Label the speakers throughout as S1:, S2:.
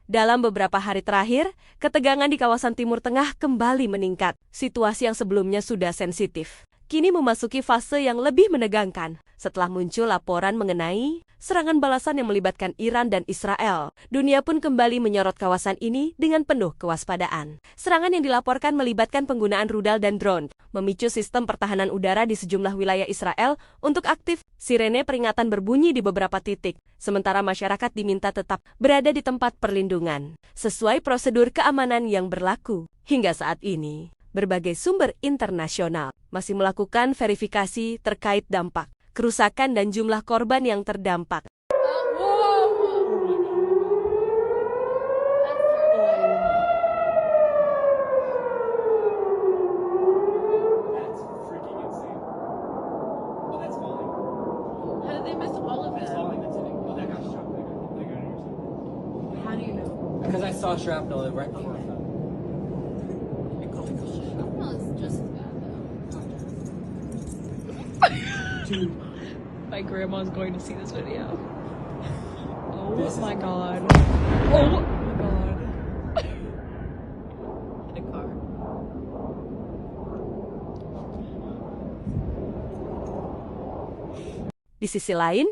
S1: Dalam beberapa hari terakhir, ketegangan di kawasan Timur Tengah kembali meningkat. Situasi yang sebelumnya sudah sensitif kini memasuki fase yang lebih menegangkan setelah muncul laporan mengenai serangan balasan yang melibatkan Iran dan Israel. Dunia pun kembali menyorot kawasan ini dengan penuh kewaspadaan. Serangan yang dilaporkan melibatkan penggunaan rudal dan drone, memicu sistem pertahanan udara di sejumlah wilayah Israel untuk aktif. Sirene peringatan berbunyi di beberapa titik, sementara masyarakat diminta tetap berada di tempat perlindungan, sesuai prosedur keamanan yang berlaku. Hingga saat ini, berbagai sumber internasional masih melakukan verifikasi terkait dampak, kerusakan dan jumlah korban yang terdampak.
S2: Because I saw shrapnel right before.
S3: My grandma's going to see this video. Oh my god. Oh my god. In a car.
S1: Di sisi lain,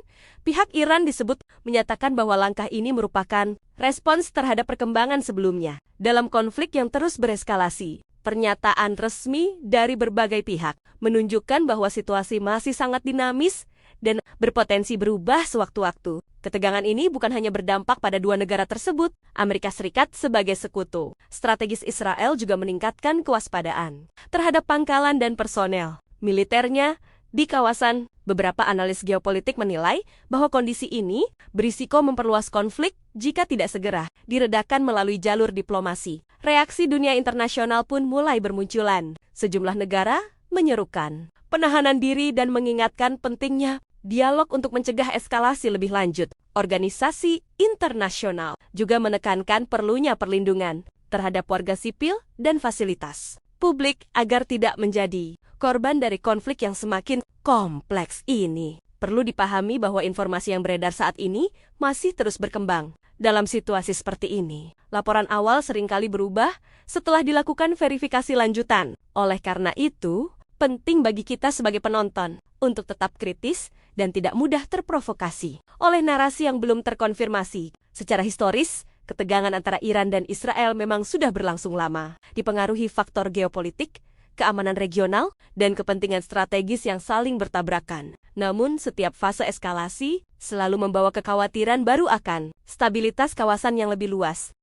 S1: pihak Iran disebut menyatakan bahwa langkah ini merupakan respons terhadap perkembangan sebelumnya dalam konflik yang terus bereskalasi. Pernyataan resmi dari berbagai pihak menunjukkan bahwa situasi masih sangat dinamis dan berpotensi berubah sewaktu-waktu. Ketegangan ini bukan hanya berdampak pada dua negara tersebut, Amerika Serikat sebagai sekutu strategis Israel juga meningkatkan kewaspadaan terhadap pangkalan dan personel militernya di kawasan. Beberapa analis geopolitik menilai bahwa kondisi ini berisiko memperluas konflik jika tidak segera diredakan melalui jalur diplomasi. Reaksi dunia internasional pun mulai bermunculan. Sejumlah negara menyerukan penahanan diri dan mengingatkan pentingnya dialog untuk mencegah eskalasi lebih lanjut. Organisasi internasional juga menekankan perlunya perlindungan terhadap warga sipil dan fasilitas publik agar tidak menjadi korban dari konflik yang semakin kompleks ini. Perlu dipahami bahwa informasi yang beredar saat ini masih terus berkembang. Dalam situasi seperti ini, laporan awal seringkali berubah setelah dilakukan verifikasi lanjutan. Oleh karena itu, penting bagi kita sebagai penonton untuk tetap kritis dan tidak mudah terprovokasi oleh narasi yang belum terkonfirmasi. Secara historis, ketegangan antara Iran dan Israel memang sudah berlangsung lama, dipengaruhi faktor geopolitik, keamanan regional, dan kepentingan strategis yang saling bertabrakan. Namun, setiap fase eskalasi selalu membawa kekhawatiran baru akan stabilitas kawasan yang lebih luas.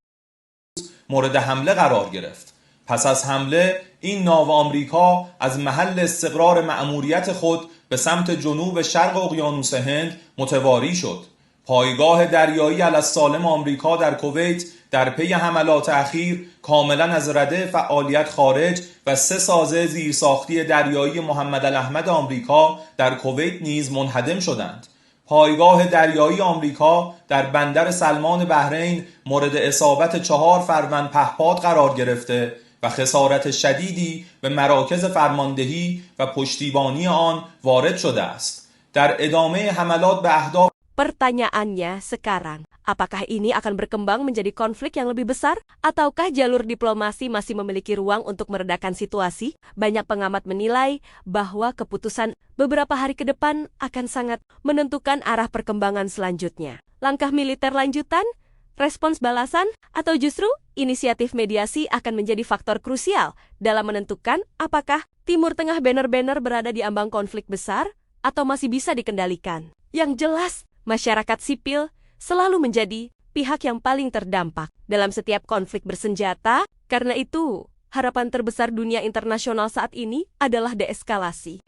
S4: مورد حمله قرار گرفت. پس از حمله این ناو آمریکا از محل استقرار مأموریت خود به سمت جنوب شرق اقیانوس هند متواری شد. پایگاه دریایی السالم آمریکا در کویت در پی حملات اخیر کاملا از رده فعالیت خارج و 3 سازه زیرساختی دریایی محمد الاحمد آمریکا در کویت نیز منهدم شدند. پایگاه دریایی آمریکا در بندر سلمان بحرین مورد اصابت 4 فروند پهپاد قرار گرفته و خسارت شدیدی به مراکز فرماندهی و پشتیبانی آن وارد شده است. در ادامه حملات به اهداف
S1: Pertanyaannya sekarang, apakah ini akan berkembang menjadi konflik yang lebih besar? Ataukah jalur diplomasi masih memiliki ruang untuk meredakan situasi? Banyak pengamat menilai bahwa keputusan beberapa hari ke depan akan sangat menentukan arah perkembangan selanjutnya. Langkah militer lanjutan, respons balasan, atau justru inisiatif mediasi akan menjadi faktor krusial dalam menentukan apakah Timur Tengah benar-benar berada di ambang konflik besar atau masih bisa dikendalikan. Yang jelas, masyarakat sipil selalu menjadi pihak yang paling terdampak dalam setiap konflik bersenjata. Karena itu, harapan terbesar dunia internasional saat ini adalah deeskalasi.